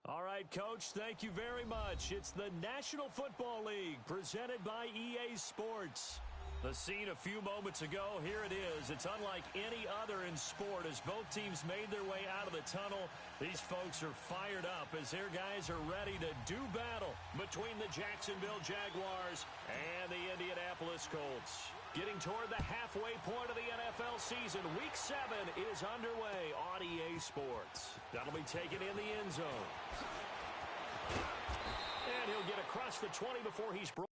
All right, Coach, thank you very much. It's the National Football League presented by EA Sports. The scene a few moments ago, here it is. It's unlike any other in sport as both teams made their way out of the tunnel. These folks are fired up as their guys are ready to do battle between the Jacksonville Jaguars and the Indianapolis Colts. Getting toward the halfway point of the NFL season, Week 7 is underway on EA Sports. That'll be taken in the end zone. And he'll get across the 20 before he's brought.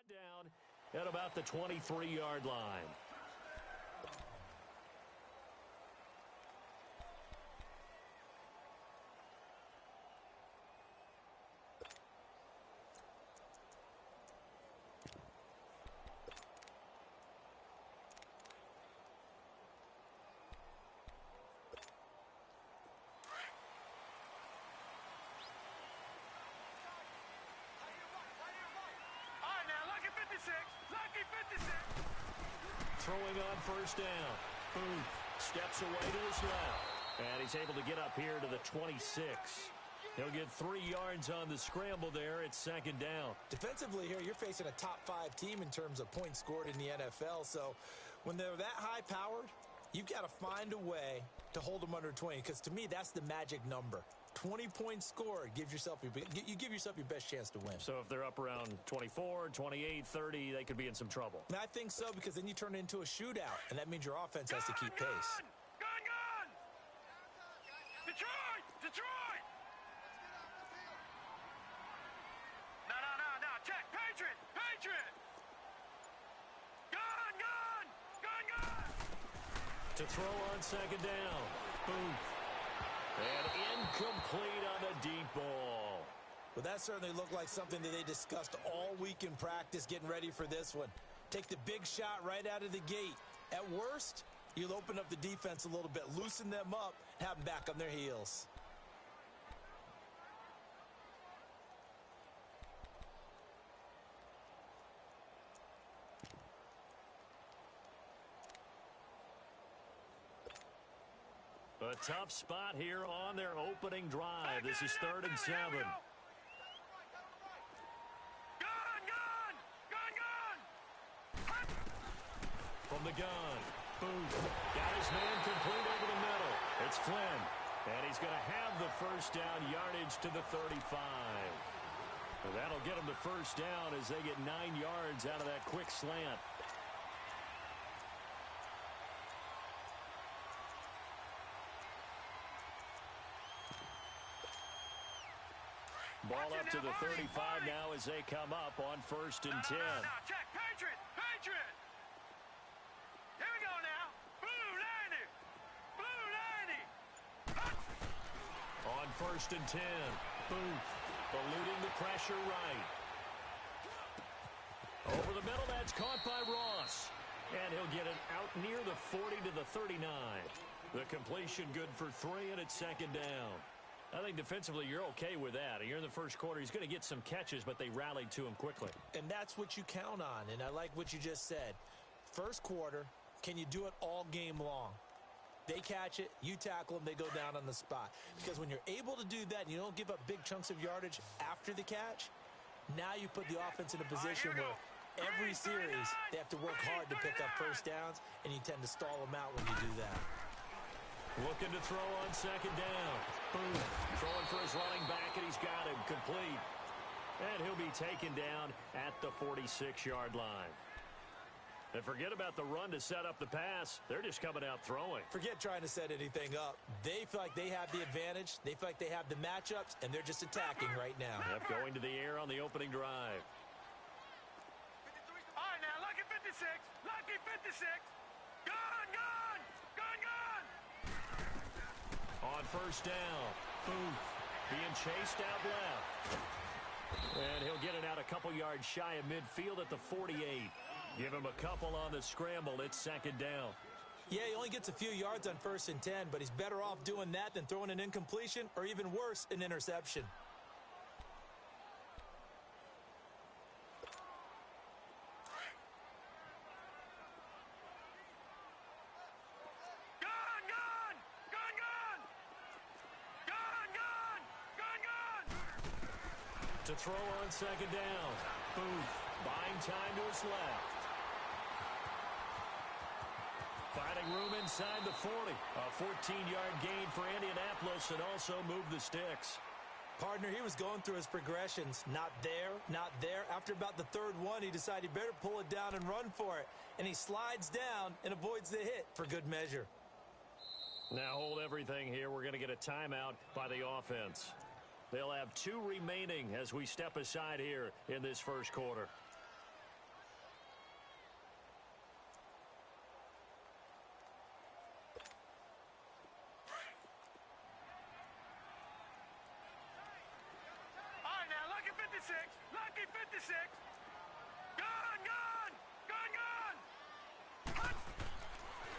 Down at about the 23-yard line. Throwing on first down. Boom. Steps away to his left. And he's able to get up here to the 26. He'll get 3 yards on the scramble there. It's second down. Defensively here, you're facing a top-5 team in terms of points scored in the NFL. So when they're that high-powered, you've got to find a way to hold them under 20. Because to me, that's the magic number. 20 points scored, you give yourself your best chance to win. So if they're up around 24, 28, 30, they could be in some trouble. And I think so, because then you turn it into a shootout, and that means your offense has to keep pace. Gun! Detroit! No, check, Patriot! Gun! To throw on second down. Boom. And incomplete on the deep ball. Well, that certainly looked like something that they discussed all week in practice getting ready for this one. Take the big shot right out of the gate. At worst, you'll open up the defense a little bit, loosen them up, and have them back on their heels. A tough spot here on their opening drive. This is 3rd and 7. Gun! From the gun. Boom. Got his man complete over the middle. It's Flynn. And he's going to have the first down yardage to the 35. And that'll get him the first down as they get 9 yards out of that quick slant. Ball up to the 35 now as they come up on 1st and 10. No, check, Patriot! Here we go now. Blue 90! On 1st and 10. Booth eluding the pressure right. Over the middle, that's caught by Ross. And he'll get it out near the 40 to the 39. The completion good for 3, and it's second down. I think defensively you're okay with that. You're in the first quarter. He's going to get some catches, but they rallied to him quickly. And that's what you count on, and I like what you just said. First quarter, can you do it all game long? They catch it, you tackle them, they go down on the spot. Because when you're able to do that and you don't give up big chunks of yardage after the catch, now you put the offense in a position where every series they have to work hard to pick up first downs, and you tend to stall them out when you do that. Looking to throw on second down. Boom. Throwing for his running back, and he's got him complete. And he'll be taken down at the 46-yard line. And forget about the run to set up the pass. They're just coming out throwing. Forget trying to set anything up. They feel like they have the advantage. They feel like they have the matchups, and they're just attacking right now. Yep, going to the air on the opening drive. All right, now, lucky 56. Lucky 56. Gone, gone. Gone, gone. On first down. Boom. Being chased out left. And he'll get it out a couple yards shy of midfield at the 48. Give him a couple on the scramble. It's second down. Yeah, he only gets a few yards on 1st and 10, but he's better off doing that than throwing an incompletion or even worse, an interception. Gone, gone. Gone, gone. Gone, gone. Gone, gone. To throw on second down. Boom. Buying time to his left. Finding room inside the 40. A 14-yard gain for Indianapolis and also move the sticks. Partner, he was going through his progressions. Not there, not there. After about the third one, he decided he better pull it down and run for it. And he slides down and avoids the hit for good measure. Now hold everything here. We're going to get a timeout by the offense. They'll have 2 remaining as we step aside here in this first quarter. Lucky 56. Gone, gone. Gone, gone.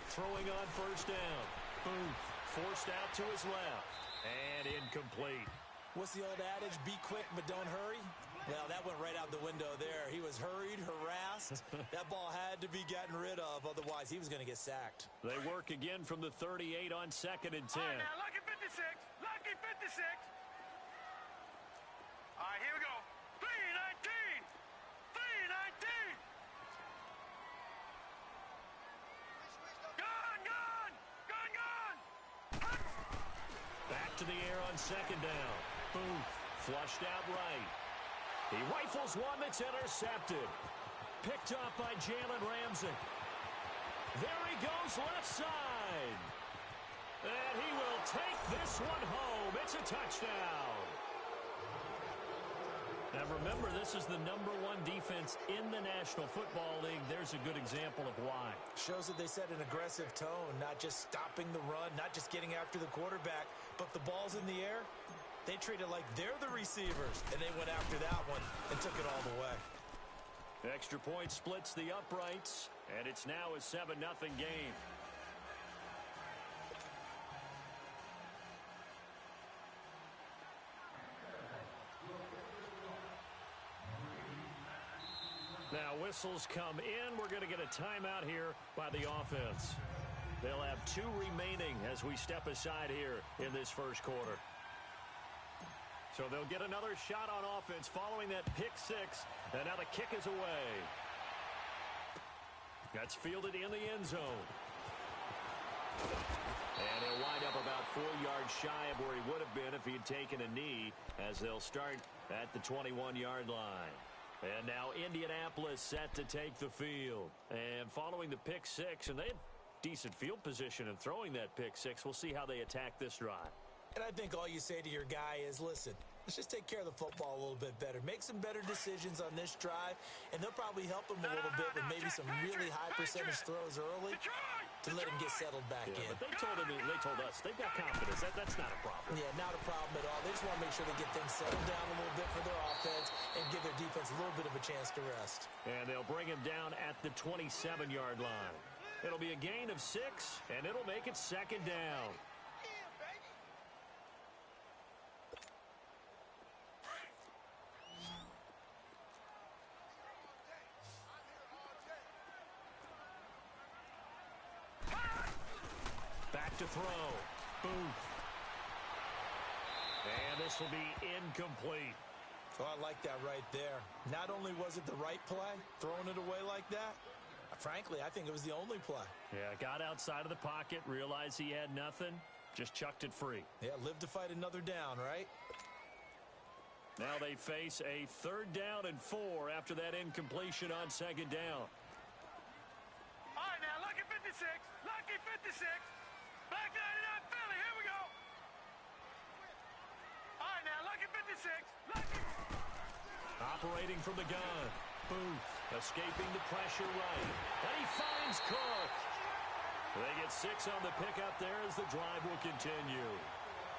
Throwing on first down. Boom. Forced out to his left. And incomplete. What's the old adage? Be quick, but don't hurry? Well, that went right out the window there. He was hurried, harassed. That ball had to be gotten rid of. Otherwise, he was going to get sacked. They work again from the 38 on 2nd and 10. All right, now, lucky 56. Lucky 56. All right, here we go. 319. 319. Gone, gone. Gone, gone. Back to the air on second down. Boom. Flushed out right. He rifles one that's intercepted. Picked up by Jalen Ramsey. There he goes left side. And he will take this one home. It's a touchdown. Now remember, this is the #1 defense in the National Football League. There's a good example of why. Shows that they set an aggressive tone, not just stopping the run, not just getting after the quarterback, but the ball's in the air. They treat it like they're the receivers, and they went after that one and took it all the way. Extra point splits the uprights, and it's now a 7-0 game. Now whistles come in. We're going to get a timeout here by the offense. They'll have 2 remaining as we step aside here in this first quarter. So they'll get another shot on offense following that pick 6. And now the kick is away. That's fielded in the end zone. And he'll wind up about 4 yards shy of where he would have been if he had taken a knee, as they'll start at the 21-yard line. And now Indianapolis set to take the field. And following the pick 6, and they had decent field position in throwing that pick 6. We'll see how they attack this drive. And I think all you say to your guy is, listen, let's just take care of the football a little bit better. Make some better decisions on this drive, and they'll probably help him a little bit with maybe some really high percentage throws early to let him get settled back in. But they told us they've got confidence. That's not a problem. Yeah, not a problem at all. They just want to make sure they get things settled down a little bit for their offense and give their defense a little bit of a chance to rest. And they'll bring him down at the 27-yard line. It'll be a gain of 6, and it'll make it second down. Back to throw. Booth. And this will be incomplete. Oh, I like that right there. Not only was it the right play, throwing it away like that, frankly, I think it was the only play. Yeah, got outside of the pocket, realized he had nothing, just chucked it free. Yeah, live to fight another down, right? Now they face a 3rd down and 4 after that incompletion on second down. All right, now, lucky 56. Lucky 56. Black 99 Philly. Here we go. All right, now, lucky 56. Lucky. Operating from the gun. Booth escaping the pressure right. And he finds Cook. They get 6 on the pickup there as the drive will continue.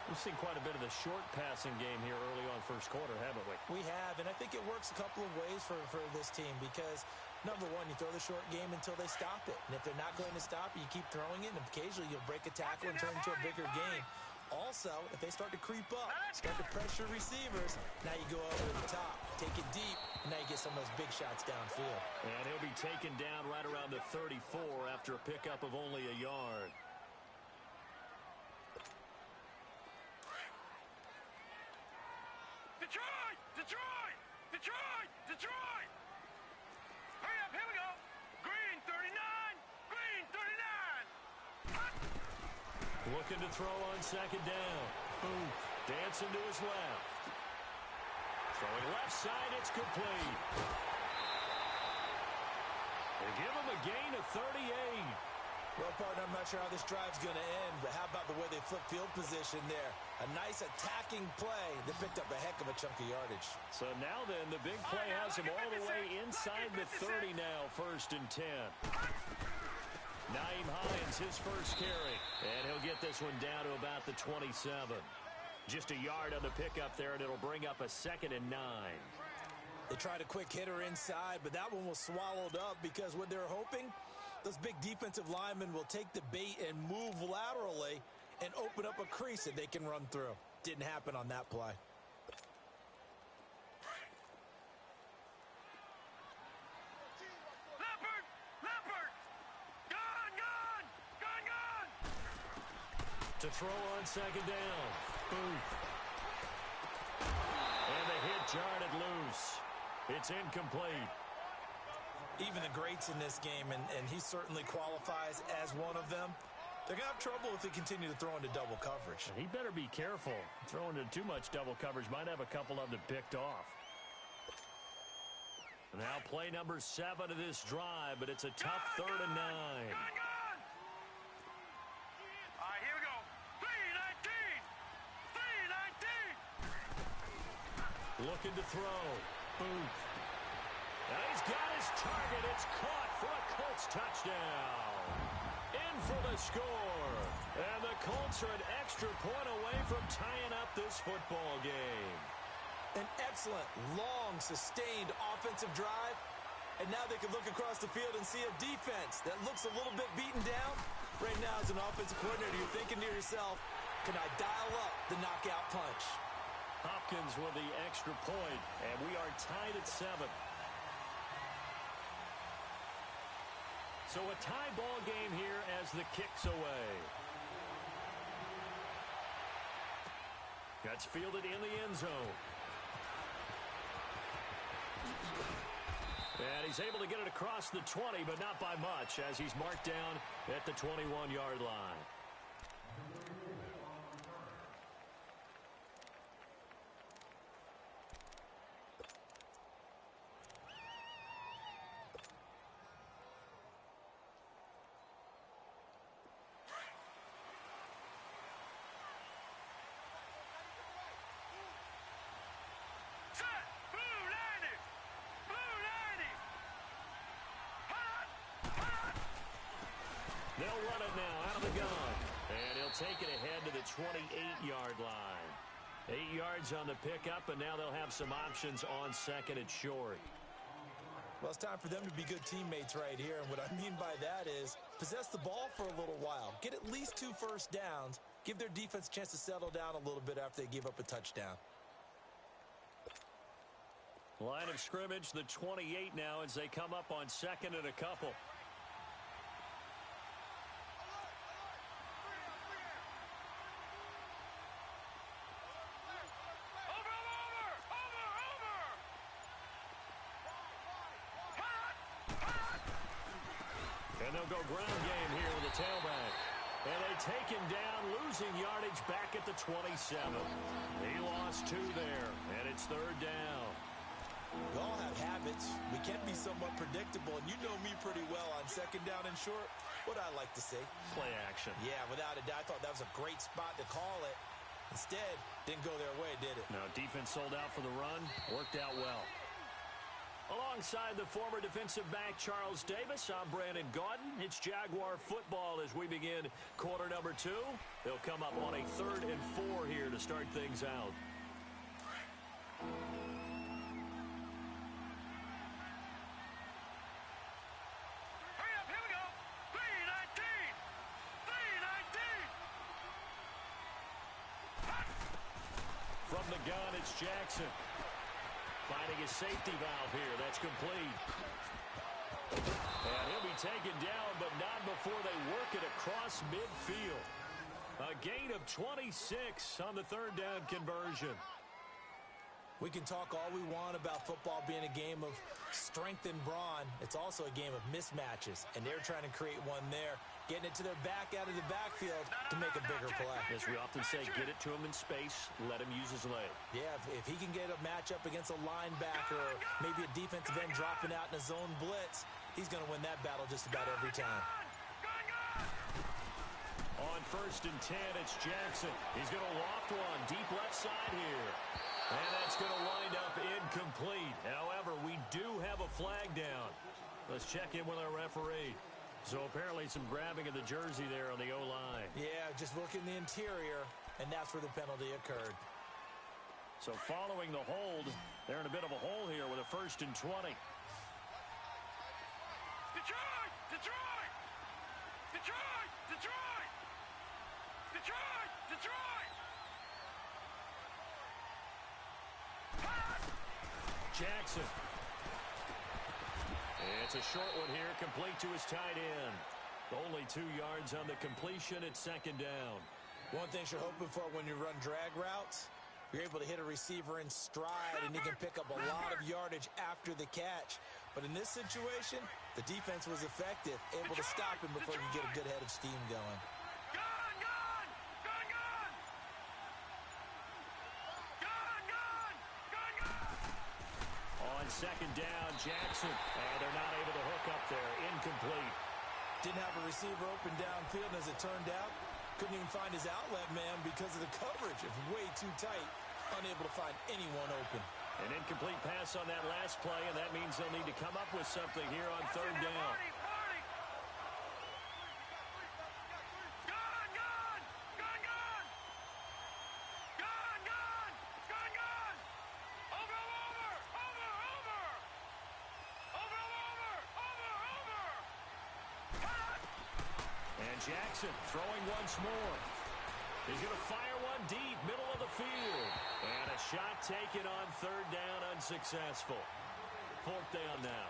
We've seen quite a bit of the short passing game here early on first quarter, haven't we? We have, and I think it works a couple of ways for this team because, number one, you throw the short game until they stop it. And if they're not going to stop it, you keep throwing it, and occasionally you'll break a tackle and turn into a bigger game. Also, if they start to creep up, start to pressure receivers, now you go over the top, take it deep, and now you get some of those big shots downfield. And he'll be taken down right around the 34 after a pickup of only a yard. Detroit! Detroit! Detroit! Detroit! Hurry up, here we go. Green 39! Green 39! Hot! Looking to throw on second down. Booth dancing to his left. Throwing left side, it's complete. They give him a gain of 38. Well, partner, I'm not sure how this drive's going to end, but how about the way they flip field position there? A nice attacking play that picked up a heck of a chunk of yardage. So now then, the big play has him all the way inside the 30 now, 1st and 10. Naeem Hines, his first carry, and he'll get this one down to about the 27. Just a yard on the pickup there, and it'll bring up a 2nd and 9. They tried a quick hitter inside, but that one was swallowed up because what they're hoping, those big defensive linemen will take the bait and move laterally and open up a crease that they can run through. Didn't happen on that play. Leopard! Leopard! Gone! Gone! Gone! Gone! To throw on second down. Booth. And the hit jarred it loose. It's incomplete. Even the greats in this game, and he certainly qualifies as one of them, they're going to have trouble if they continue to throw into double coverage. He better be careful. Throwing into too much double coverage might have a couple of them picked off. Now play number 7 of this drive, but it's a tough 3rd and 9. Gone! Gone! All right, here we go. 3-19! 3-19! Looking to throw. Booth. And he's got his target. It's caught for a Colts touchdown. In for the score. And the Colts are an extra point away from tying up this football game. An excellent, long, sustained offensive drive. And now they can look across the field and see a defense that looks a little bit beaten down. Right now, as an offensive coordinator, you're thinking to yourself, can I dial up the knockout punch? Hopkins with the extra point, and we are tied at 7. So a tie ball game here as the kick's away. That's fielded in the end zone. And he's able to get it across the 20, but not by much, as he's marked down at the 21-yard line. They'll run it now out of the gun. And he'll take it ahead to the 28-yard line. 8 yards on the pickup, and now they'll have some options on 2nd and short. Well, it's time for them to be good teammates right here. And what I mean by that is possess the ball for a little while. Get at least 2 first downs. Give their defense a chance to settle down a little bit after they give up a touchdown. Line of scrimmage, the 28 now as they come up on 2nd and a couple. And they'll go ground game here with the tailback. And they take him down, losing yardage back at the 27. He lost 2 there, and it's 3rd down. We all have habits. We can be somewhat predictable, and you know me pretty well on 2nd down and short. What I like to see? Play action. Yeah, without a doubt. I thought that was a great spot to call it. Instead, didn't go their way, did it? No, defense sold out for the run. Worked out well. Alongside the former defensive back Charles Davis, I'm Brandon Gaudin. It's Jaguar football as we begin quarter number 2. They'll come up on a 3rd and 4 here to start things out. Hurry up, here we go. 319. 319. From the gun, it's Jackson. Finding his safety valve here. That's complete. And he'll be taken down, but not before they work it across midfield. A gain of 26 on the 3rd down conversion. We can talk all we want about football being a game of strength and brawn. It's also a game of mismatches, and they're trying to create one there, getting it to their back out of the backfield to make a bigger play. As we often say, get it to him in space, let him use his leg. Yeah, if he can get a matchup against a linebacker or maybe a defensive end dropping out in a zone blitz, he's going to win that battle just about every time. On 1st and 10, it's Jackson. He's going to loft one deep left side here. And that's going to wind up incomplete. However, we do have a flag down. Let's check in with our referee. So apparently some grabbing of the jersey there on the O-line. Yeah, just look in the interior, and that's where the penalty occurred. So following the hold, they're in a bit of a hole here with a 1st and 20. Detroit! Detroit! Detroit! Detroit! Detroit! Detroit! Jackson. It's a short one here, complete to his tight end. Only 2 yards on the completion at 2nd down. One thing you're hoping for when you run drag routes, you're able to hit a receiver in stride, and he can pick up a lot of yardage after the catch. But in this situation, the defense was effective, able to stop him before you get a good head of steam going. On 2nd down, Jackson. And they're not able to hook up there. Incomplete. Didn't have a receiver open downfield, and as it turned out, couldn't even find his outlet man because of the coverage. It was way too tight. Unable to find anyone open. An incomplete pass on that last play, and that means they'll need to come up with something here on 3rd down. Jackson throwing once more. He's going to fire one deep, middle of the field. And a shot taken on 3rd down, unsuccessful. 4th down now.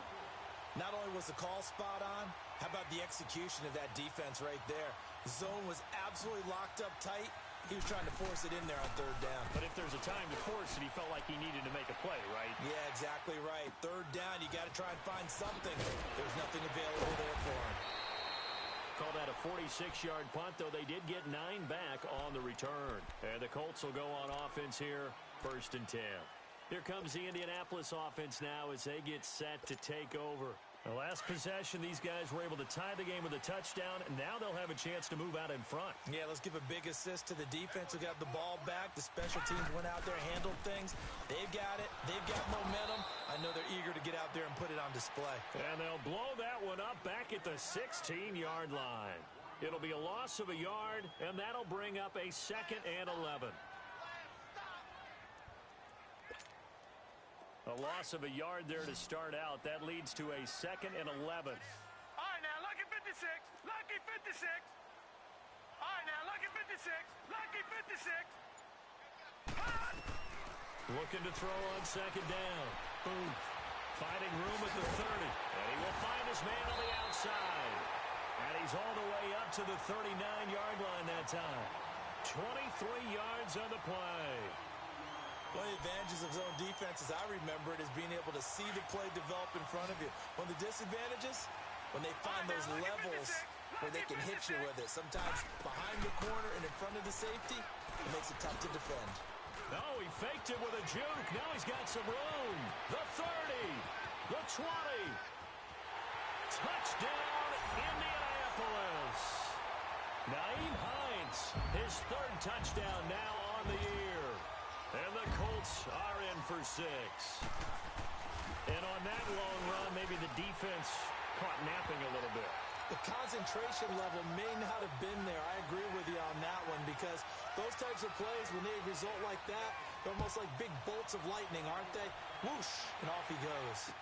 Not only was the call spot on, how about the execution of that defense right there? The zone was absolutely locked up tight. He was trying to force it in there on 3rd down. But if there's a time to force it, he felt like he needed to make a play, right? Yeah, exactly right. 3rd down, you got to try and find something. There's nothing available there for him. Call that a 46-yard punt, though they did get 9 back on the return. And the Colts will go on offense here, 1st and 10. Here comes the Indianapolis offense now as they get set to take over. The last possession, these guys were able to tie the game with a touchdown, and now they'll have a chance to move out in front. Yeah, let's give a big assist to the defense who got the ball back. The special teams went out there, handled things. They've got it. They've got momentum. I know they're eager to get out there and put it on display. And they'll blow that one up back at the 16-yard line. It'll be a loss of a yard, and that'll bring up a 2nd and 11. A loss of a yard there to start out. That leads to a 2nd and 11. All right, now, lucky 56. Lucky 56. All right, now, lucky 56. Lucky 56. Looking to throw on 2nd down. Boom. Finding room at the 30. And he will find his man on the outside. And he's all the way up to the 39-yard line that time. 23 yards on the play. One of the advantages of zone defense, as I remember it, is being able to see the play develop in front of you. One of the disadvantages, when they find those levels where they can hit you with it. Sometimes behind the corner and in front of the safety, it makes it tough to defend. No, he faked it with a juke. Now he's got some room. The 30, the 20. Touchdown, Indianapolis. Nyheim Hines, his 3rd touchdown now on the year. And the Colts are in for 6. And on that long run, maybe the defense caught napping a little bit. The concentration level may not have been there. I agree with you on that one, because those types of plays, when they result like that, they're almost like big bolts of lightning, aren't they? Whoosh, and off he goes.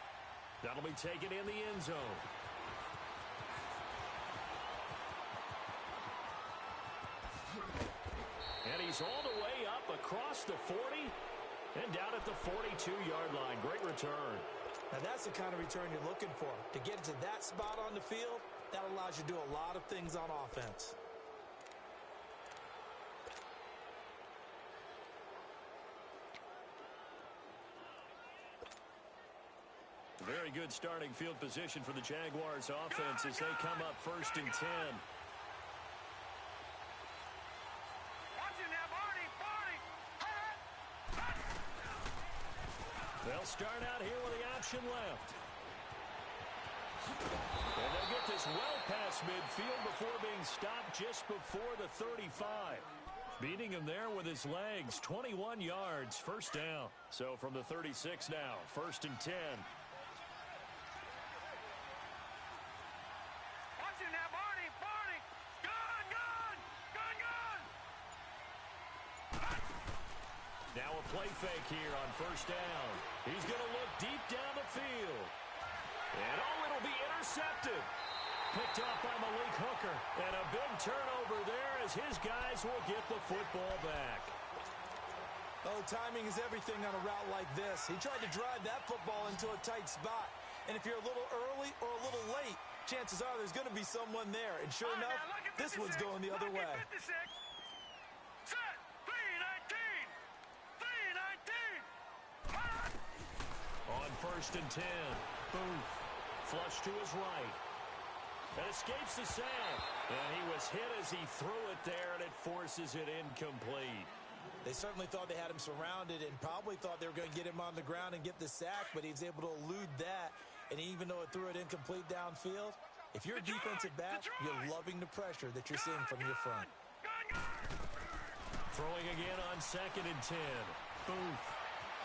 That'll be taken in the end zone. And he's all the way up across the 40 and down at the 42-yard line. Great return. Now that's the kind of return you're looking for. To get to that spot on the field, that allows you to do a lot of things on offense. Very good starting field position for the Jaguars offense as they come up 1st and 10. They'll start out here with the option left. And they'll get this well past midfield before being stopped just before the 35. Beating him there with his legs. 21 yards, 1st down. So from the 36 now, 1st and 10. Watch him now, Barney. Gun. Now a play fake here on 1st down. He's going to look deep down the field. And it'll be intercepted. Picked off by Malik Hooker. And a big turnover there as his guys will get the football back. Oh, timing is everything on a route like this. He tried to drive that football into a tight spot. And if you're a little early or a little late, chances are there's going to be someone there. And sure enough, this one's going the other way. 56. Set. 319. On 1st and 10. Booth. Flush to his right. And escapes the sack. And he was hit as he threw it there, and it forces it incomplete. They certainly thought they had him surrounded and probably thought they were going to get him on the ground and get the sack, but he was able to elude that. And even though it threw it incomplete downfield, if you're a defensive back, you're loving the pressure that you're seeing from your front. Throwing again on 2nd and 10. Booth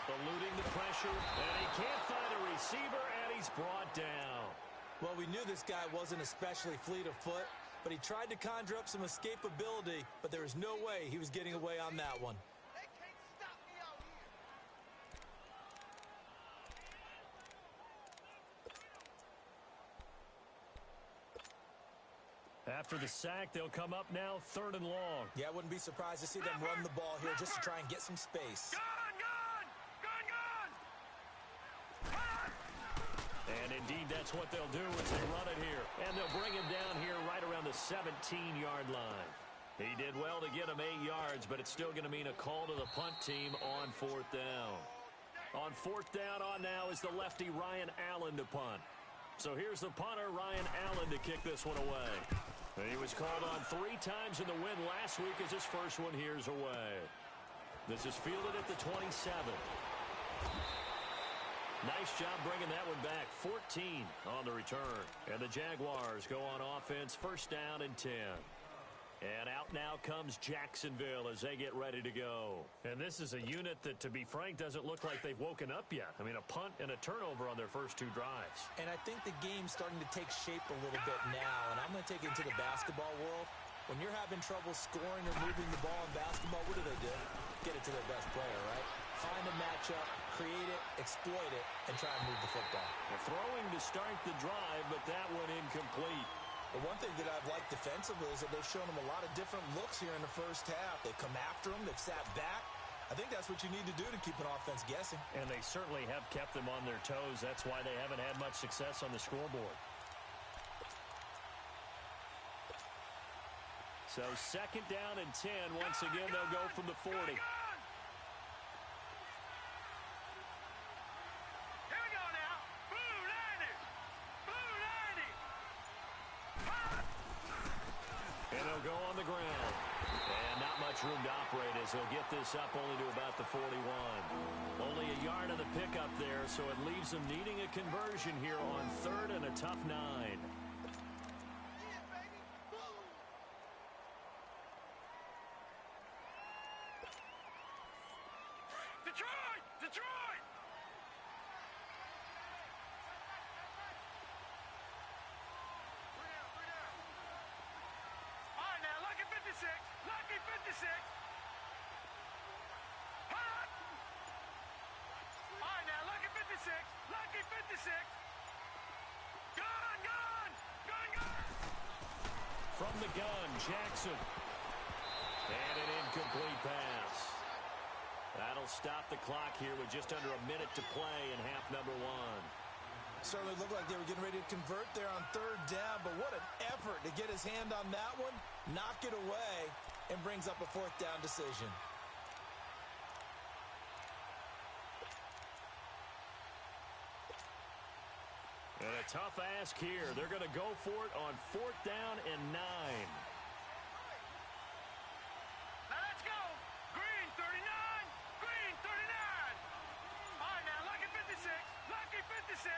eluding the pressure, and he can't find a receiver, and he's brought down. Well, we knew this guy wasn't especially fleet of foot, but he tried to conjure up some escapability, but there was no way he was getting away on that one. They can't stop me out here. After the sack, they'll come up now 3rd and long. Yeah, I wouldn't be surprised to see them run the ball here just to try and get some space. Gun. And indeed, that's what they'll do as they run it here. And they'll bring him down here right around the 17-yard line. He did well to get him 8 yards, but it's still going to mean a call to the punt team on 4th down. On 4th down on now is the lefty Ryan Allen to punt. So here's the punter, Ryan Allen, to kick this one away. And he was called on 3 times in the win last week as his first one here's away. This is fielded at the 27. Nice job bringing that one back. 14 on the return. And the Jaguars go on offense, 1st down and 10. And out now comes Jacksonville as they get ready to go. And this is a unit that, to be frank, doesn't look like they've woken up yet. I mean, a punt and a turnover on their first 2 drives. And I think the game's starting to take shape a little bit now. And I'm going to take it into the basketball world. When you're having trouble scoring or moving the ball in basketball, what do? Get it to their best player, right? find a matchup, create it, exploit it, and try and move the football. They're throwing to start the drive, but that one incomplete. The one thing that I've liked defensively is that they've shown them a lot of different looks here in the first half. They've come after them. They've sat back. I think that's what you need to do to keep an offense guessing. And they certainly have kept them on their toes. That's why they haven't had much success on the scoreboard. So second down and 10. Once again, they'll go from the 40. Room to operate as he'll get this up only to about the 41. Only a yard of the pickup there, so it leaves them needing a conversion here on third and a tough 9. Detroit! Detroit! All right, now, lucky 56. Lucky 56. Hot. All right, now, lucky 56. Lucky 56. Gun, gun. Gun, gun. From the gun, Jackson. And an incomplete pass. That'll stop the clock here with just under a minute to play in half number 1. Certainly looked like they were getting ready to convert there on third down, but what an effort to get his hand on that one, knock it away, and brings up a fourth down decision. And a tough ask here. They're going to go for it on fourth down and 9. Now let's go. Green 39. Green 39. All right, now, lucky 56. Lucky 56.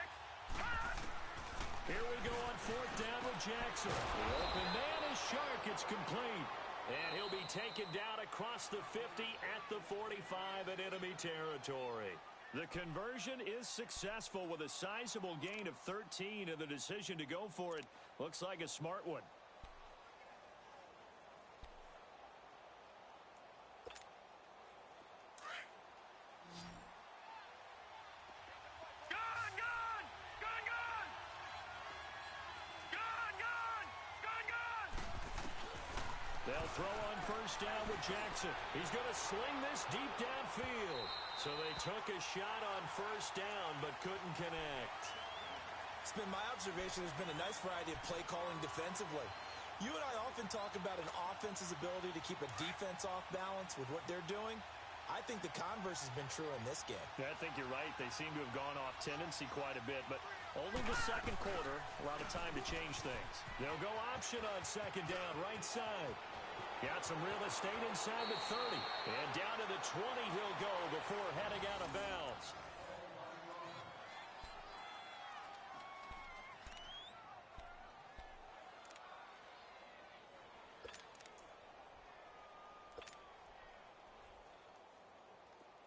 Here we go on fourth down with Jackson. The open man is Shark. It's complete. And he'll be taken down across the 50 at the 45 in enemy territory. The conversion is successful with a sizable gain of 13, and the decision to go for it looks like a smart one. They'll throw on first down with Jackson. He's going to sling this deep downfield. So they took a shot on first down, but couldn't connect. It's been my observation there's been a nice variety of play calling defensively. You and I often talk about an offense's ability to keep a defense off balance with what they're doing. I think the converse has been true in this game. Yeah, I think you're right. They seem to have gone off tendency quite a bit, but only the second quarter, a lot of time to change things. They'll go option on second down, right side. Got some real estate inside the 30. And down to the 20 he'll go before heading out of bounds.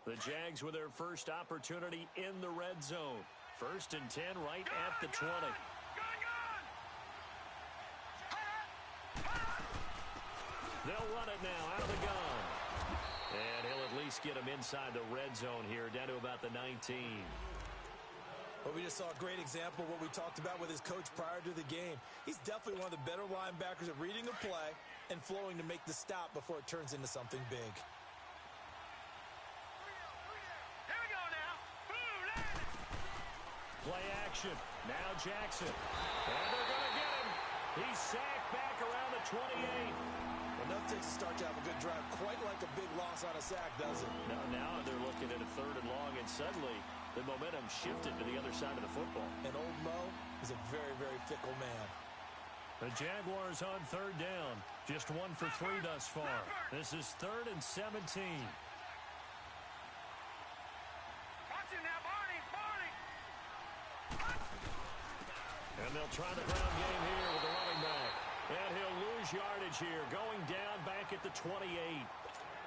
The Jags with their first opportunity in the red zone. First and 10 right at the 20. They'll run it now out of the gun. And he'll at least get him inside the red zone here, down to about the 19. Well, we just saw a great example of what we talked about with his coach prior to the game. He's definitely one of the better linebackers at reading a play and flowing to make the stop before it turns into something big. Play action. Now Jackson. And they're going to get him. He's sacked back around the 28. Enough takes to start to have a good drive. Quite like a big loss on a sack, does it? Now they're looking at a third and long, and suddenly the momentum shifted to the other side of the football. And old Mo is a very, very fickle man. The Jaguars on third down. Just 1 for 3 thus far. This is 3rd and 17. And they'll try the ground game here with the running back. And he'll lose yardage here, going down back at the 28.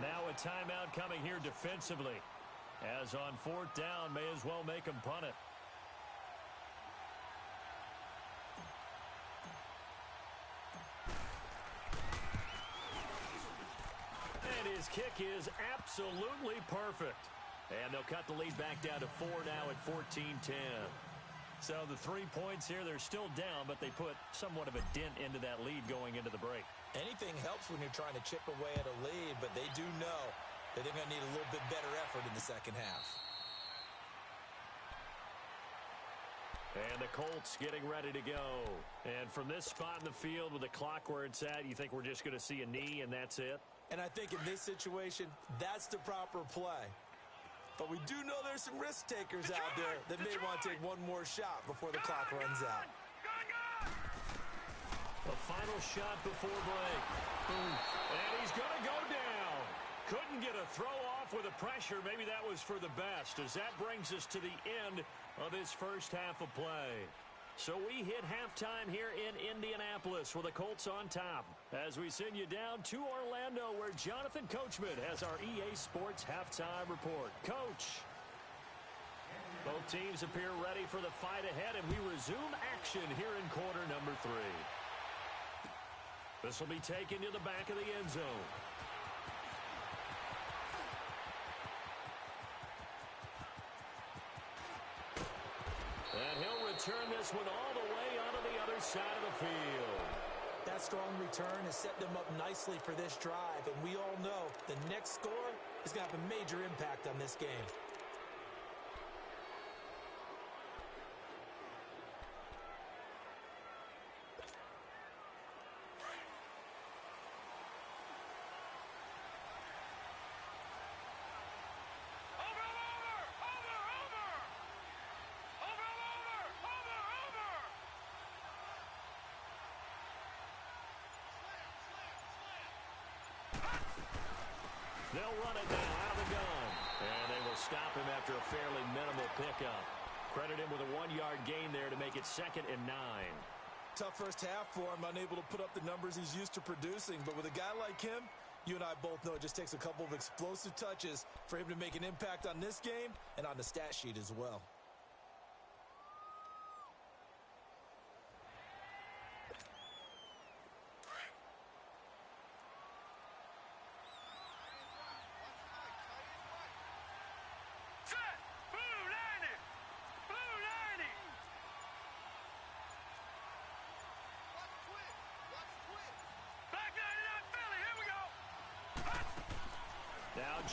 Now a timeout coming here defensively. As on fourth down, may as well make him punt it. And his kick is absolutely perfect. And they'll cut the lead back down to 4 now at 14-10. So the 3 points here, they're still down, but they put somewhat of a dent into that lead going into the break. Anything helps when you're trying to chip away at a lead, but they do know that they're going to need a little bit better effort in the second half. And the Colts getting ready to go. And from this spot in the field with the clock where it's at, you think we're just going to see a knee and that's it? And I think in this situation, that's the proper play. But we do know there's some risk takers out there that may want to take one more shot before the clock runs out. The final shot before break. And he's going to go down. Couldn't get a throw off with the pressure. Maybe that was for the best, as that brings us to the end of this first half of play. So we hit halftime here in Indianapolis with the Colts on top as we send you down to Orlando where Jonathan Coachman has our EA Sports halftime report. Coach. Both teams appear ready for the fight ahead, and we resume action here in quarter number 3. This will be taken to the back of the end zone. And he'll return this one all the way onto the other side of the field. That strong return has set them up nicely for this drive, and we all know the next score is going to have a major impact on this game. They'll run it now out of the gun. And they will stop him after a fairly minimal pickup. Credit him with a 1-yard gain there to make it 2nd and 9. Tough first half for him, unable to put up the numbers he's used to producing. But with a guy like him, you and I both know it just takes a couple of explosive touches for him to make an impact on this game and on the stat sheet as well.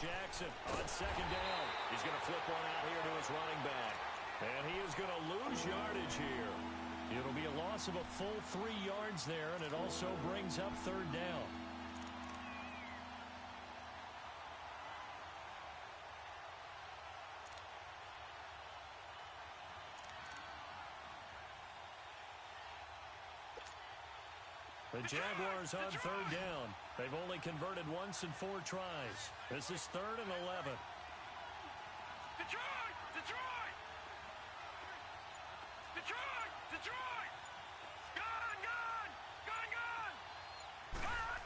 Jackson on 2nd down. He's going to flip one out here to his running back. And he is going to lose yardage here. It'll be a loss of a full 3 yards there, and it also brings up 3rd down. The Jaguars on 3rd down. They've only converted once in 4 tries. This is 3rd and 11. Detroit! Detroit! Detroit! Detroit! Gun! Gun! Gun! Gun! Gun!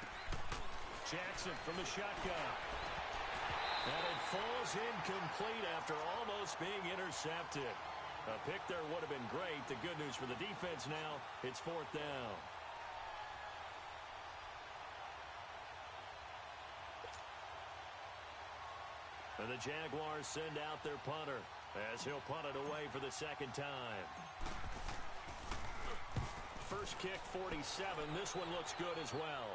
Jackson from the shotgun. And it falls incomplete after almost being intercepted. A pick there would have been great. The good news for the defense now, it's 4th down. And the Jaguars send out their punter as he'll punt it away for the 2nd time. First kick, 47. This one looks good as well.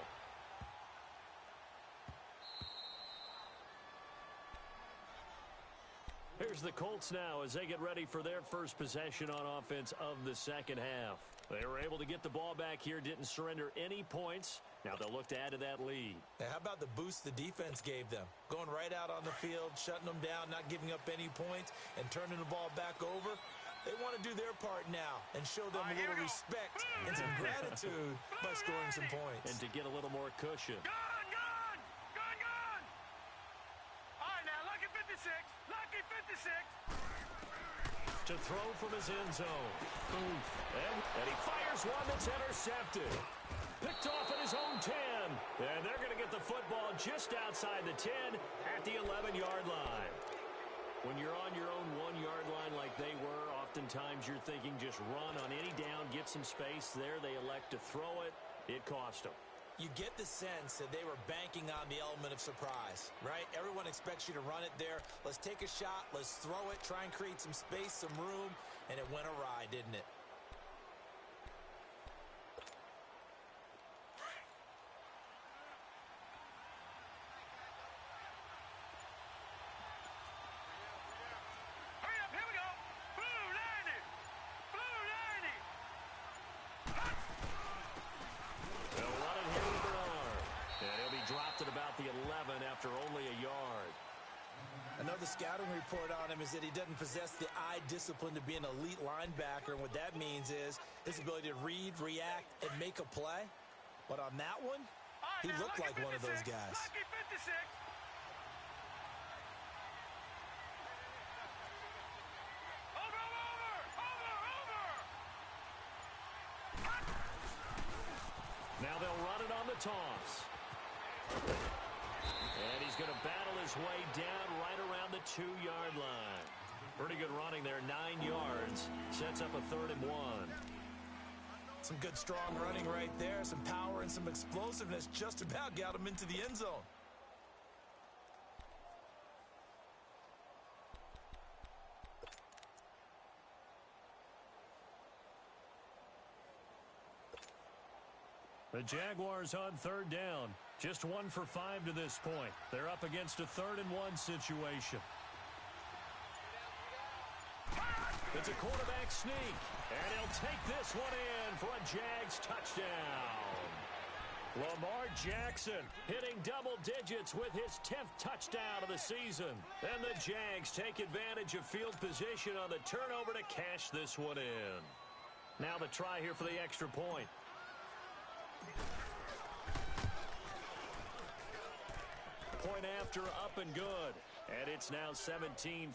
Here's the Colts now as they get ready for their first possession on offense of the second half. They were able to get the ball back here, didn't surrender any points. Now they'll look to add to that lead. Now, how about the boost the defense gave them? Going right out on the field, shutting them down, not giving up any points, and turning the ball back over. They want to do their part now and show them a little respect and some gratitude by scoring some points. And to get a little more cushion. Gun! Gun! Gun! Gun! All right, now, lucky 56. Lucky 56. To throw from his end zone. And he fires one that's intercepted. Picked off at his own 10. And they're going to get the football just outside the 10 at the 11-yard line. When you're on your own 1-yard line like they were, oftentimes you're thinking just run on any down, get some space there. They elect to throw it. It cost them. You get the sense that they were banking on the element of surprise, right? Everyone expects you to run it there. Let's take a shot. Let's throw it. Try and create some space, some room. And it went awry, didn't it? Hurry up, here we go. Blue 90. Blue 90. They'll run it here with Bernard. And he'll be dropped at about the 11 after only a yard. I know the scouting report on him is that he doesn't possess the eye discipline to be an elite linebacker. And what that means is his ability to read, react, and make a play. But on that one, he looked like one of those guys. Lucky 56. Over. Now they'll run it on the toss. And he's going to battle his way down right around the 2-yard line. Pretty good running there, 9 yards. Sets up a 3rd and 1. Some good, strong running right there. Some power and some explosiveness just about got him into the end zone. The Jaguars on 3rd down. Just 1 for 5 to this point. They're up against a 3rd and 1 situation. It's a quarterback sneak, and he'll take this one in for a Jags touchdown. Lamar Jackson hitting double digits with his 10th touchdown of the season. And the Jags take advantage of field position on the turnover to cash this one in. Now the try here for the extra point. Point after, up and good. And it's now 17-14.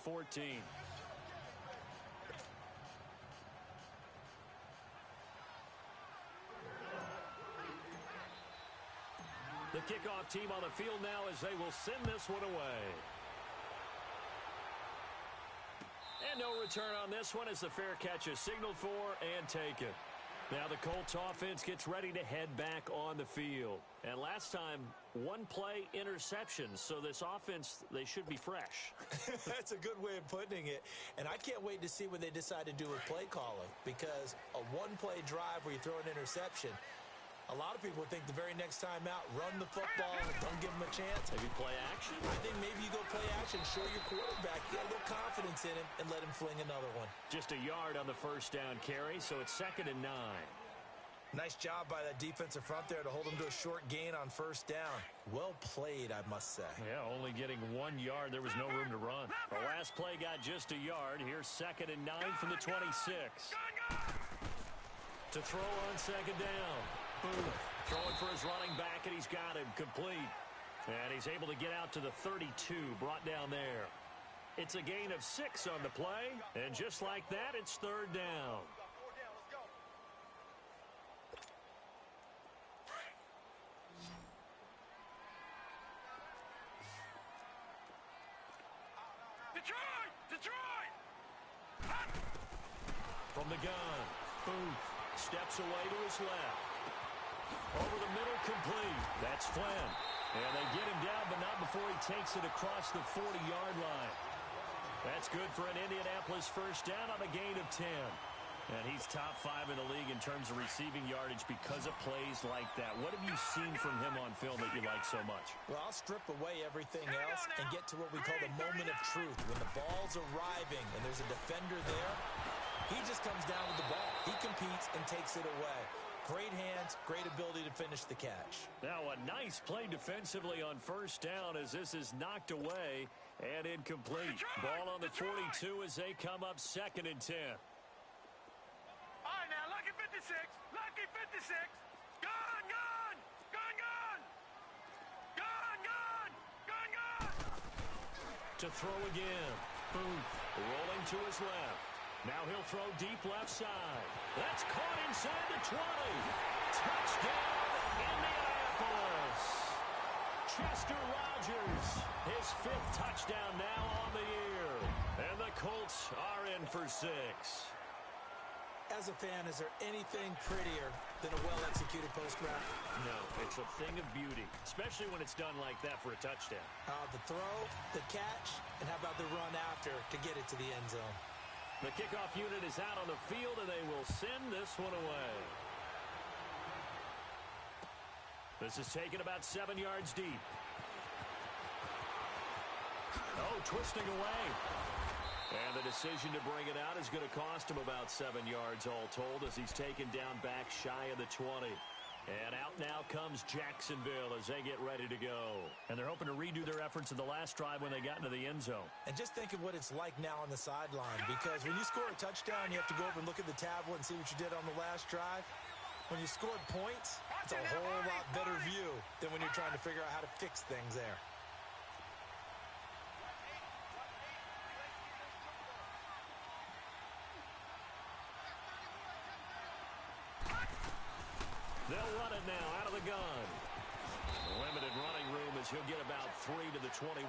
The kickoff team on the field now as they will send this one away. And no return on this one as the fair catch is signaled for and taken. Now the Colts offense gets ready to head back on the field. And last time, 1-play interception. So this offense, they should be fresh. That's a good way of putting it. And I can't wait to see what they decide to do with play calling. Because a 1-play drive where you throw an interception, a lot of people think the very next time out, run the football, don't give them a chance. Maybe play action? I think maybe you go play action, show your quarterback, get a little confidence in him, and let him fling another one. Just a yard on the first down carry, so it's 2nd and 9. Nice job by that defensive front there to hold him to a short gain on first down. Well played, I must say. Yeah, only getting 1 yard. There was no room to run. The last play got just a yard. Here's 2nd and 9 from the 26. To throw on 2nd down. Boom. Throwing for his running back, and he's got him complete. And he's able to get out to the 32, brought down there. It's a gain of 6 on the play, and just like that, it's 3rd down. Detroit! From the gun, Booth steps away to his left. Over the middle, complete. That's Flynn. And they get him down, but not before he takes it across the 40-yard line. That's good for an Indianapolis first down on a gain of 10. And he's top 5 in the league in terms of receiving yardage because of plays like that. What have you seen from him on film that you like so much? Well, I'll strip away everything else and get to what we call the moment of truth. When the ball's arriving and there's a defender there, he just comes down with the ball. He competes and takes it away. Great hands, great ability to finish the catch. Now a nice play defensively on first down as this is knocked away and incomplete. Ball on the 42 as they come up 2nd and 10. All right, now, lucky 56. Lucky 56. Gun, gun. Gun, gun. Gun, gun. Gun, gun. To throw again. Booth rolling to his left. Now he'll throw deep left side. That's caught inside the 20. Touchdown, Indianapolis. Chester Rogers, his 5th touchdown now on the year. And the Colts are in for 6. As a fan, is there anything prettier than a well-executed post route? No, it's a thing of beauty, especially when it's done like that for a touchdown. The throw, the catch, and how about the run after to get it to the end zone? The kickoff unit is out on the field, and they will send this one away. This is taken about 7 yards deep. Oh, twisting away. And the decision to bring it out is going to cost him about 7 yards all told as he's taken down back shy of the 20. And out now comes Jacksonville as they get ready to go. And they're hoping to redo their efforts in the last drive when they got into the end zone. And just think of what it's like now on the sideline, because when you score a touchdown, you have to go over and look at the tablet and see what you did on the last drive. When you scored points, it's a whole lot better view than when you're trying to figure out how to fix things there. They'll run it now out of the gun. Limited running room as he'll get about 3 to the 21.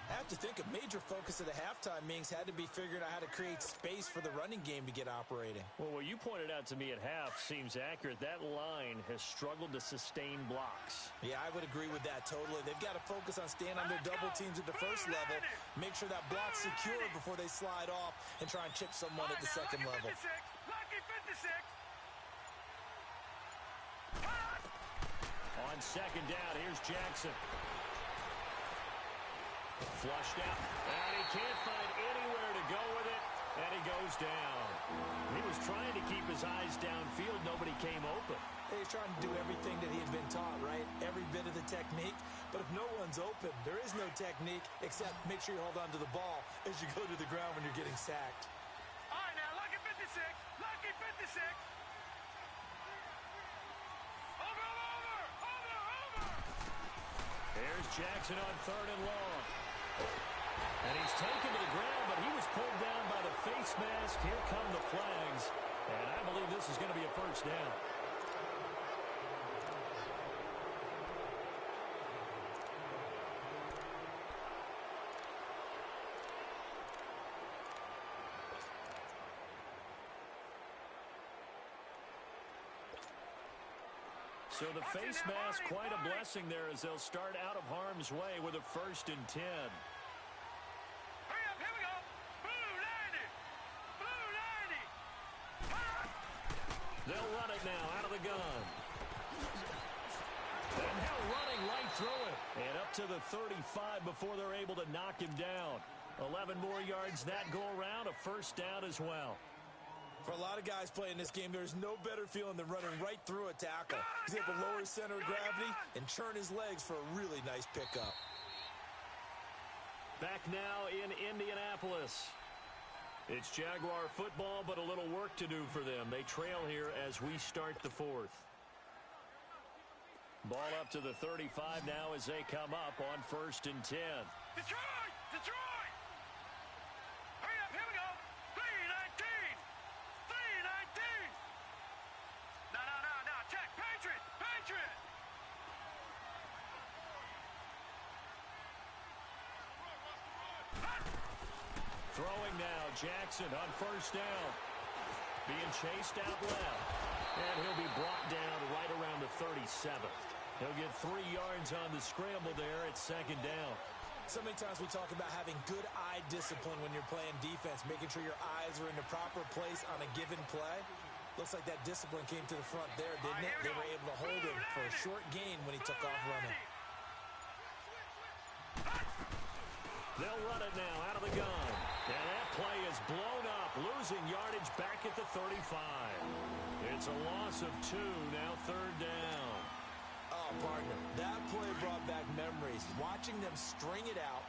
I have to think a major focus of the halftime meetings had to be figuring out how to create space for the running game to get operating. Well, what you pointed out to me at half seems accurate. That line has struggled to sustain blocks. Yeah, I would agree with that totally. They've got to focus on staying on their double teams at the first level, make sure that block's secured before they slide off and try and chip someone at the second level. Lucky 56. On second down, here's Jackson. Flushed out, and he can't find anywhere to go with it, and he goes down. He was trying to keep his eyes downfield. Nobody came open. He's trying to do everything that he had been taught, right? Every bit of the technique. But if no one's open, there is no technique except make sure you hold on to the ball as you go to the ground when you're getting sacked. All right, now, lucky 56. Lucky 56. Over. Here's Jackson on third and long. And he's taken to the ground, but he was pulled down by the face mask. Here come the flags. And I believe this is going to be a first down. So the face mask, quite a blessing there as they'll start out of harm's way with a 1st and 10. Hurry up, here we go. Blue 90. They'll run it now out of the gun. And now running right through it. And up to the 35 before they're able to knock him down. 11 more yards that go around, a first down as well. For a lot of guys playing this game, there's no better feeling than running right through a tackle. He's able to lower his center of gravity and churn his legs for a really nice pickup. Back now in Indianapolis. It's Jaguar football, but a little work to do for them. They trail here as we start the 4th. Ball up to the 35 now as they come up on 1st and 10. Detroit! Detroit! Hurry up, here we go. 319. 319. No. Check. Patriot. Throwing now, Jackson on 1st down. Being chased out left. And he'll be brought down right around the 37. He'll get 3 yards on the scramble there at 2nd down. So many times we talk about having good eye discipline when you're playing defense, making sure your eyes are in the proper place on a given play. Looks like that discipline came to the front there, didn't it? They were able to hold him for a short gain when he took off running. They'll run it now out of the gun. And that play is blown up, losing yardage back at the 35. It's a loss of 2, now 3rd down. Oh, partner, that play brought back memories. Watching them string it out,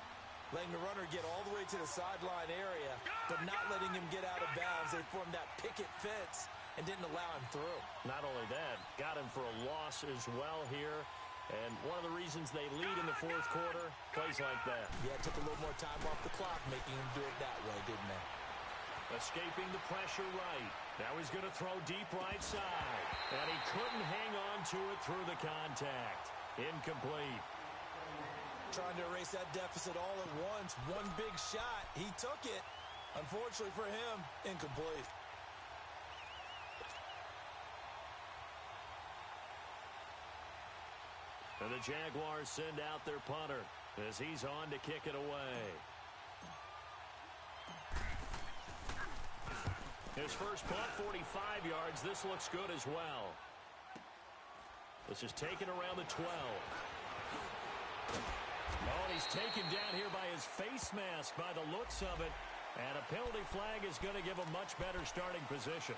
letting the runner get all the way to the sideline area, but not letting him get out of bounds. They formed that picket fence and didn't allow him through. Not only that, got him for a loss as well here. And one of the reasons they lead in the 4th quarter, plays like that. Yeah, it took a little more time off the clock, making him do it that way, didn't they? Escaping the pressure right. Now he's going to throw deep right side. And he couldn't hang on to it through the contact. Incomplete. Trying to erase that deficit all at once. One big shot. He took it. Unfortunately for him, incomplete. And the Jaguars send out their punter as he's on to kick it away. His first punt, 45 yards. This looks good as well. This is taken around the 12. Oh, and he's taken down here by his face mask by the looks of it. And a penalty flag is going to give a much better starting position.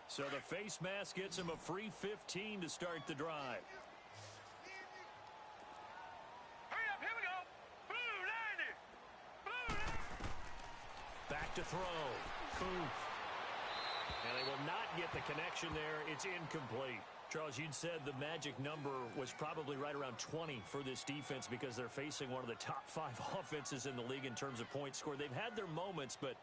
So the face mask gets him a free 15 to start the drive. Hurry up, here we go. Blue, line it. Blue. Back to throw. Booth. And they will not get the connection there. It's incomplete. Charles, you'd said the magic number was probably right around 20 for this defense because they're facing one of the top 5 offenses in the league in terms of points scored. They've had their moments, but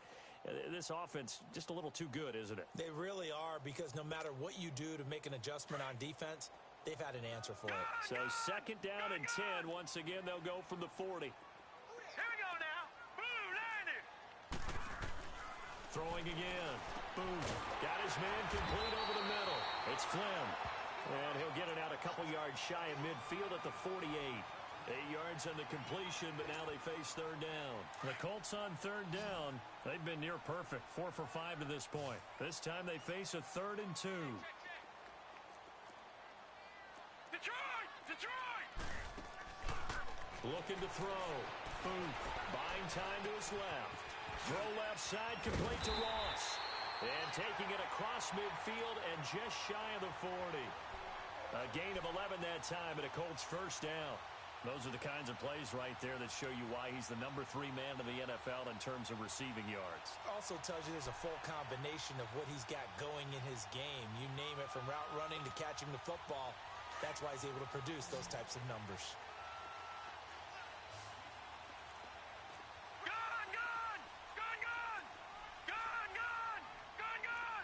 this offense just a little too good, isn't it? They really are, because no matter what you do to make an adjustment on defense, they've had an answer for it. So second down and 10. Once again, they'll go from the 40. Here we go now. Blue, line it. Throwing again. Boom. Got his man complete over the middle. It's Flynn. And he'll get it out a couple yards shy of midfield at the 48. 8 yards on the completion, but now they face third down. The Colts on third down, they've been near perfect. 4 for 5 to this point. This time they face a 3rd and 2. Detroit! Detroit! Looking to throw. Booth. Buying time to his left. Throw left side, complete to Ross. And taking it across midfield and just shy of the 40. A gain of 11 that time and a Colts first down. Those are the kinds of plays right there that show you why he's the number 3 man in the NFL in terms of receiving yards. Also tells you there's a full combination of what he's got going in his game. You name it, from route running to catching the football. That's why he's able to produce those types of numbers. Gun, gun! Gun, gun! Gun, gun! Gun, gun!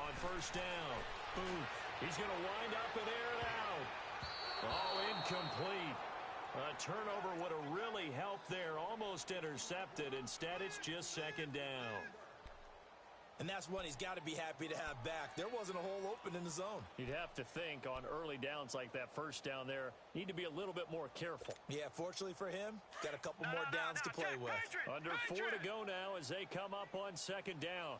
On first down, Booth. He's going to wind up and air it out. Oh, incomplete. A turnover would have really helped there. Almost intercepted. Instead, it's just second down. And that's one he's got to be happy to have back. There wasn't a hole open in the zone. You'd have to think on early downs like that first down there, need to be a little bit more careful. Yeah, fortunately for him, got a couple more downs to play with. Under 4 to go now as they come up on second down.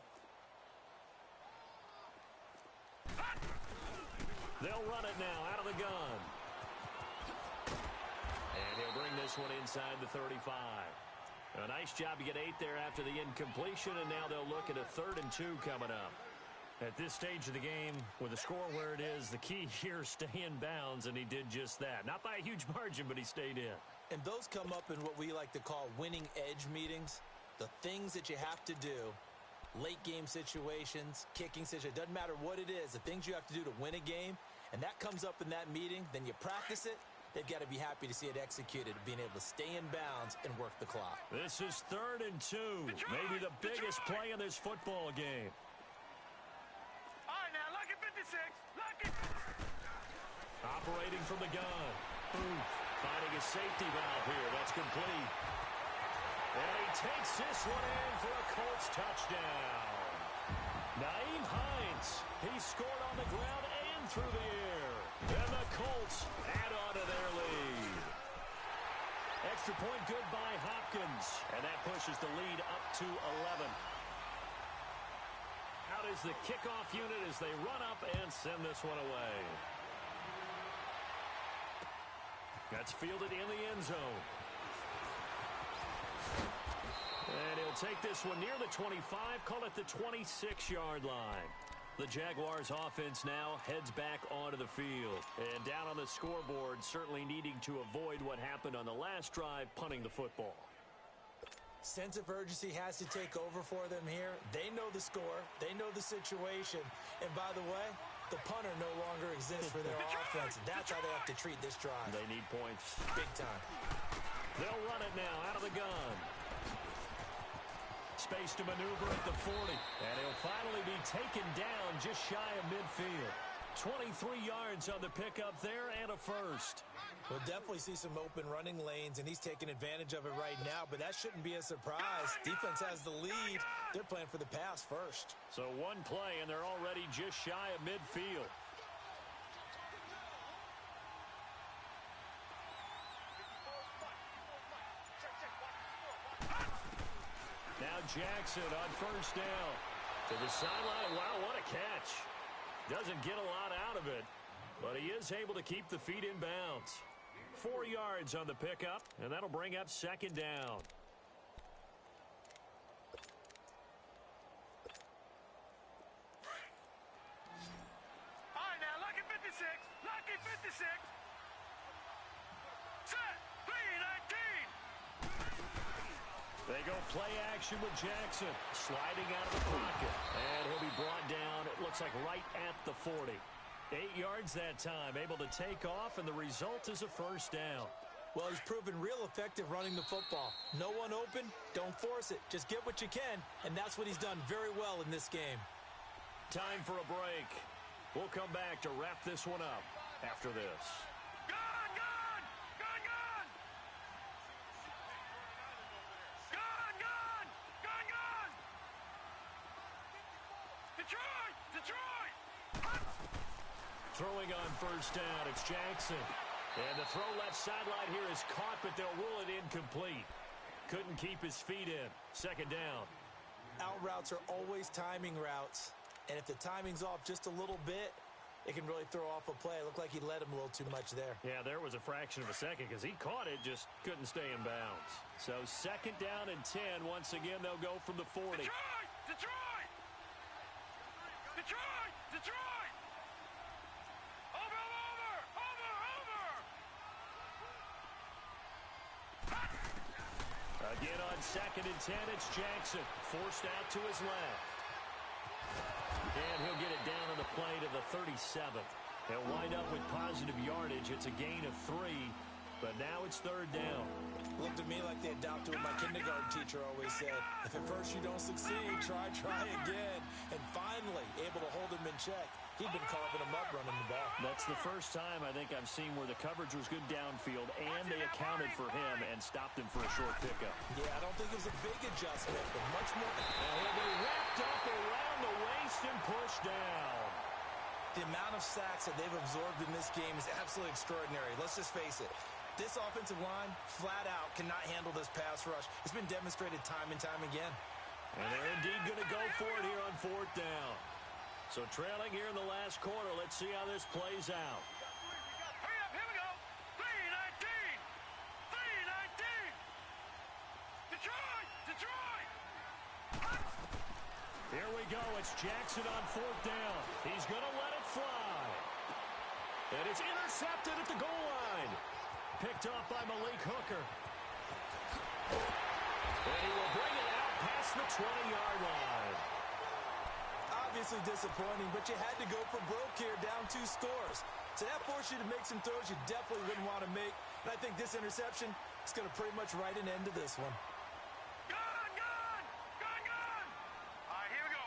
They'll run it now out of the gun. And he'll bring this one inside the 35. A nice job to get 8 there after the incompletion, and now they'll look at a 3rd and 2 coming up. At this stage of the game, with the score where it is, the key here, stay in bounds, and he did just that. Not by a huge margin, but he stayed in. And those come up in what we like to call winning edge meetings. The things that you have to do, late game situations, kicking situations, doesn't matter what it is, the things you have to do to win a game, and that comes up in that meeting, then you practice it. They've got to be happy to see it executed, being able to stay in bounds and work the clock. This is 3rd and 2, maybe the biggest play in this football game. All right, now, lucky 56. Lucky. Operating from the gun. Booth finding a safety valve here. That's complete. And he takes this one in for a Colts touchdown. Nyheim Hines, he scored on the ground and through the air. And the Colts add on to their lead. Extra point good by Hopkins. And that pushes the lead up to 11. Out is the kickoff unit as they run up and send this one away. That's fielded in the end zone. And he'll take this one near the 25, call it the 26-yard line. The Jaguars offense now heads back onto the field. And down on the scoreboard, certainly needing to avoid what happened on the last drive, punting the football. Sense of urgency has to take over for them here. They know the score. They know the situation. And by the way, the punter no longer exists for their offense. That's how they have to treat this drive. They need points. Big time. They'll run it now out of the gun. Space to maneuver at the 40. And he'll finally be taken down just shy of midfield. 23 yards on the pickup there and a first. We'll definitely see some open running lanes, and he's taking advantage of it right now, but that shouldn't be a surprise. Defense has the lead. They're playing for the pass first. So one play, and they're already just shy of midfield. Now Jackson on first down. To the sideline. Wow, what a catch. Doesn't get a lot out of it, but he is able to keep the feet in bounds. 4 yards on the pickup, and that'll bring up second down. All right, now, lucky 56. Lucky 56. Set. 3-19. They go play action with Jackson. Sliding out of the pocket. And he'll be brought down, it looks like right at the 40. 8 yards that time, able to take off, and the result is a first down. Well, he's proven real effective running the football. No one open, don't force it. Just get what you can, and that's what he's done very well in this game. Time for a break. We'll come back to wrap this one up after this. Gun, gun! Gun, gun! Gun, gun! Gun, gun! Detroit! Detroit! Throwing on first down, it's Jackson. And the throw left sideline here is caught, but they'll rule it incomplete. Couldn't keep his feet in. Second down. Out routes are always timing routes. And if the timing's off just a little bit, it can really throw off a play. It looked like he led him a little too much there. Yeah, there was a fraction of a second because he caught it, just couldn't stay in bounds. So second down and 10. Once again, they'll go from the 40. Detroit! Detroit! Detroit! Detroit! Over, over! Over, over! Again on second and 10, it's Jackson. Forced out to his left. And he'll get it down on the play to the 37th. They'll wind up with positive yardage. It's a gain of 3, but now it's third down. Looked to me like they adopted what my kindergarten teacher always said. If at first you don't succeed, try again. And finally, able to hold him in check. He'd been carving him up running the ball. That's the first time I think I've seen where the coverage was good downfield and they accounted for him and stopped him for a short pickup. Yeah, I don't think it was a big adjustment, but much more. And he'll be wrapped up around the waist and pushed down. The amount of sacks that they've absorbed in this game is absolutely extraordinary. Let's just face it. This offensive line, flat out, cannot handle this pass rush. It's been demonstrated time and time again. And they're indeed going to go for it here on fourth down. So trailing here in the last quarter, let's see how this plays out. Hurry up, here we go. 3-19. 3-19. Detroit! Detroit! Here we go. It's Jackson on fourth down. He's going to let it fly. And it's intercepted at the goal line. Picked off by Malik Hooker. And he will bring it out past the 20-yard line. Obviously disappointing, but you had to go for broke here, down 2 scores. So that forced you to make some throws you definitely wouldn't want to make. And I think this interception is going to pretty much write an end to this one. Gun, gun! Gun, gun! All right, here we go.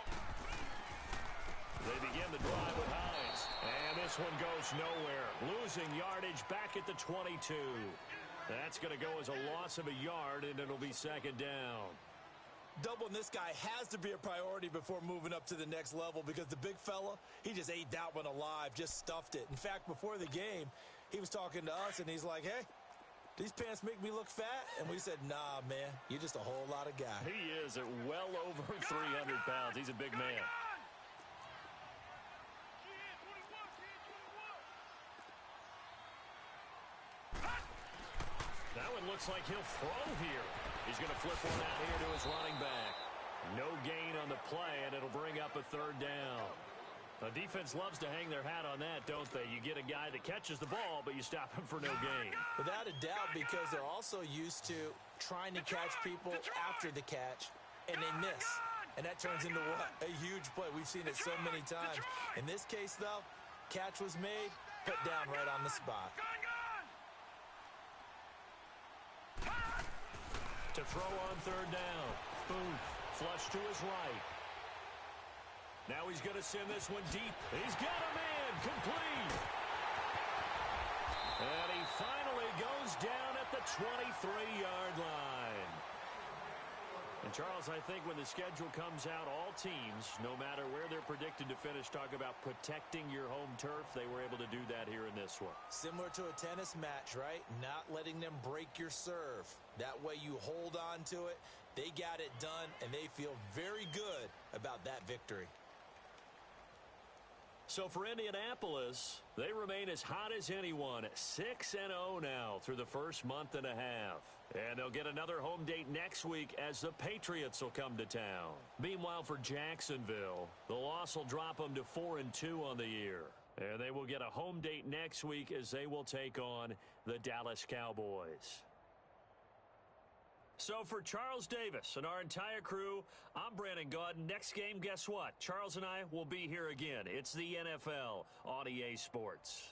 They begin the drive with Hines. And this one goes nowhere. Losing yardage back at the 22. That's going to go as a loss of a yard, and it'll be second down. Doubling this guy has to be a priority before moving up to the next level because the big fella, he just ate that one alive, just stuffed it. In fact, before the game, he was talking to us, and he's like, hey, these pants make me look fat? And we said, nah, man, you're just a whole lot of guy. He is at well over 300 pounds. He's a big man. That one looks like he'll throw here. He's going to flip one out here to his running back. No gain on the play, and it'll bring up a third down. The defense loves to hang their hat on that, don't they? You get a guy that catches the ball, but you stop him for no gain. Without a doubt, because they're also used to trying to catch people after the catch, and they miss. And that turns into what? A huge play. We've seen it so many times. In this case, though, catch was made, put down right on the spot. Gun, gun! To throw on third down. Boom. Flush to his right. Now he's going to send this one deep. He's got a man. Complete. And he finally goes down at the 23-yard line. And, Charles, I think when the schedule comes out, all teams, no matter where they're predicted to finish, talk about protecting your home turf. They were able to do that here in this one. Similar to a tennis match, right? Not letting them break your serve. That way you hold on to it. They got it done, and they feel very good about that victory. So for Indianapolis, they remain as hot as anyone, 6-0 now through the first month and a half. And they'll get another home date next week as the Patriots will come to town. Meanwhile, for Jacksonville, the loss will drop them to 4-2 on the year. And they will get a home date next week as they will take on the Dallas Cowboys. So for Charles Davis and our entire crew, I'm Brandon Gaudin. Next game, guess what? Charles and I will be here again. It's the NFL on EA Sports.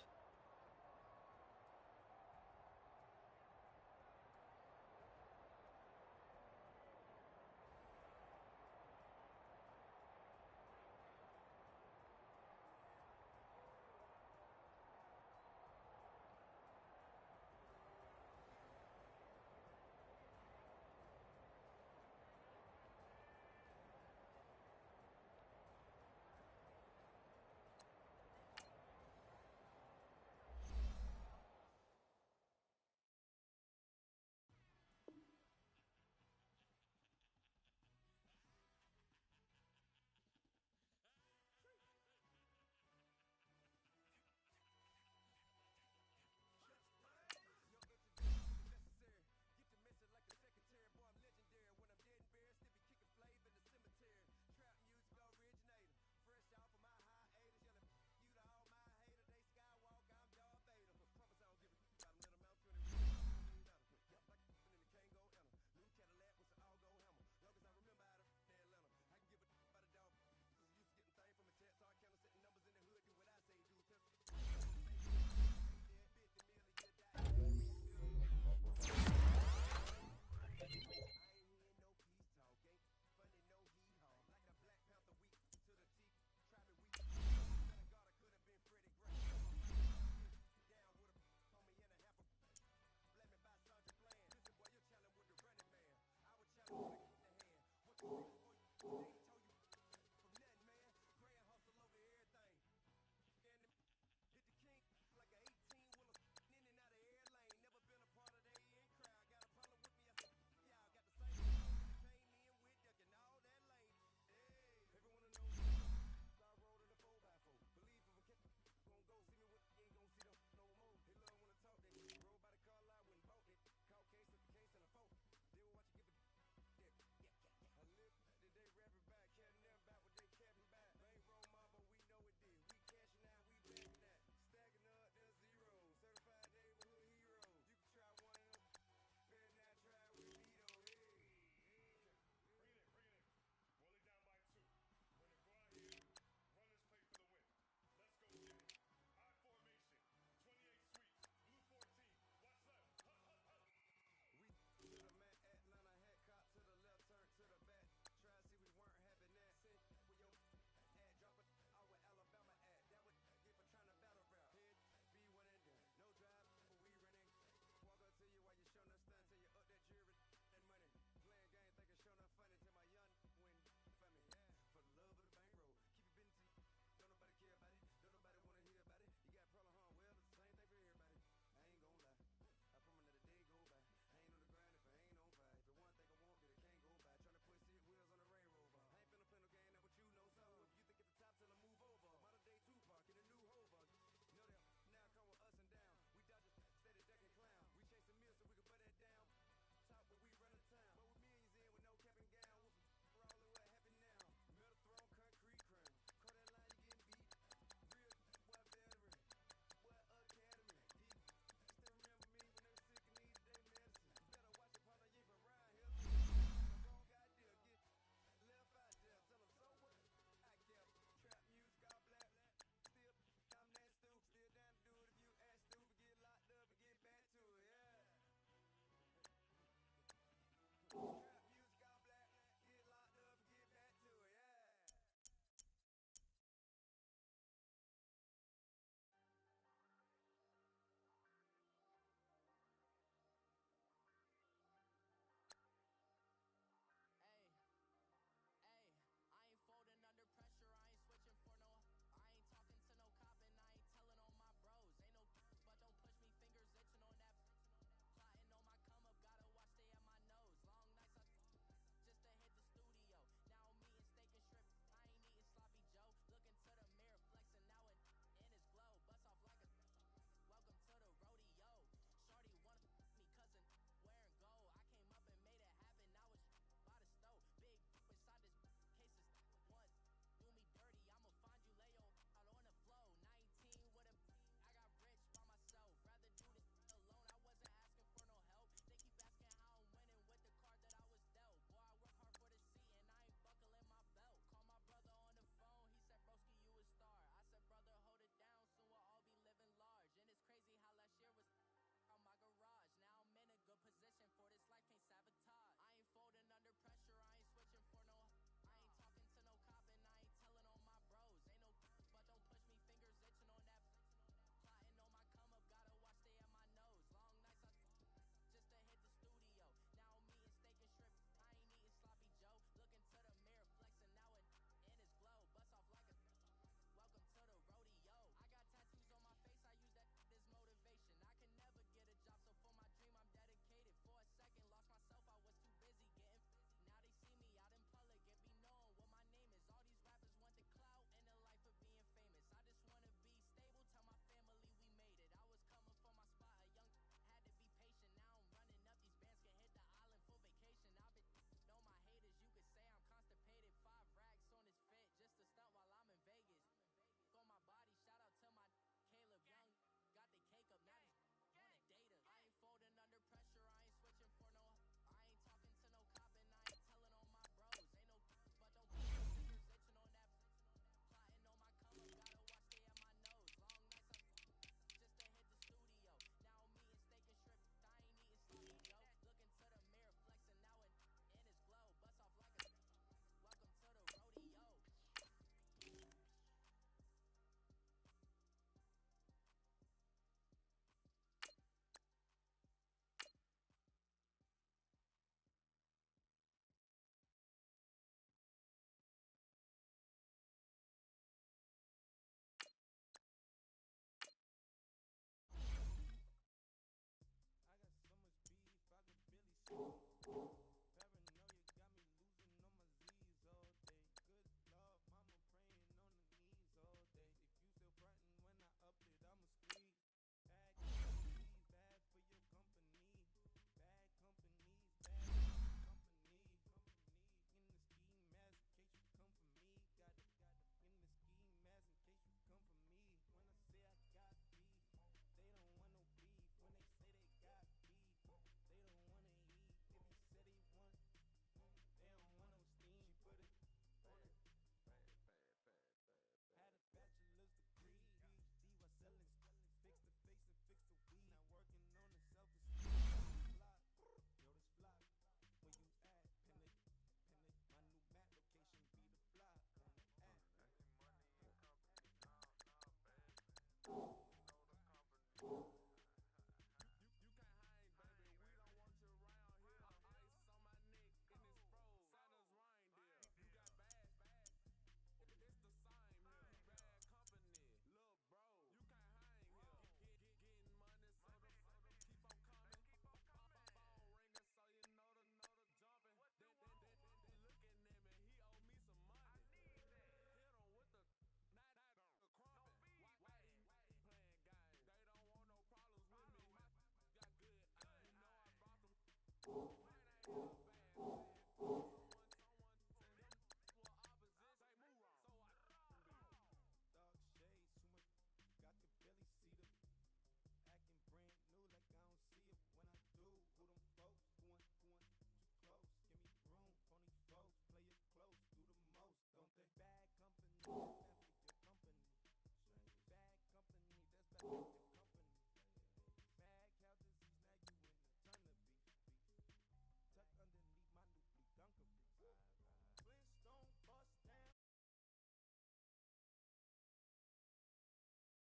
you.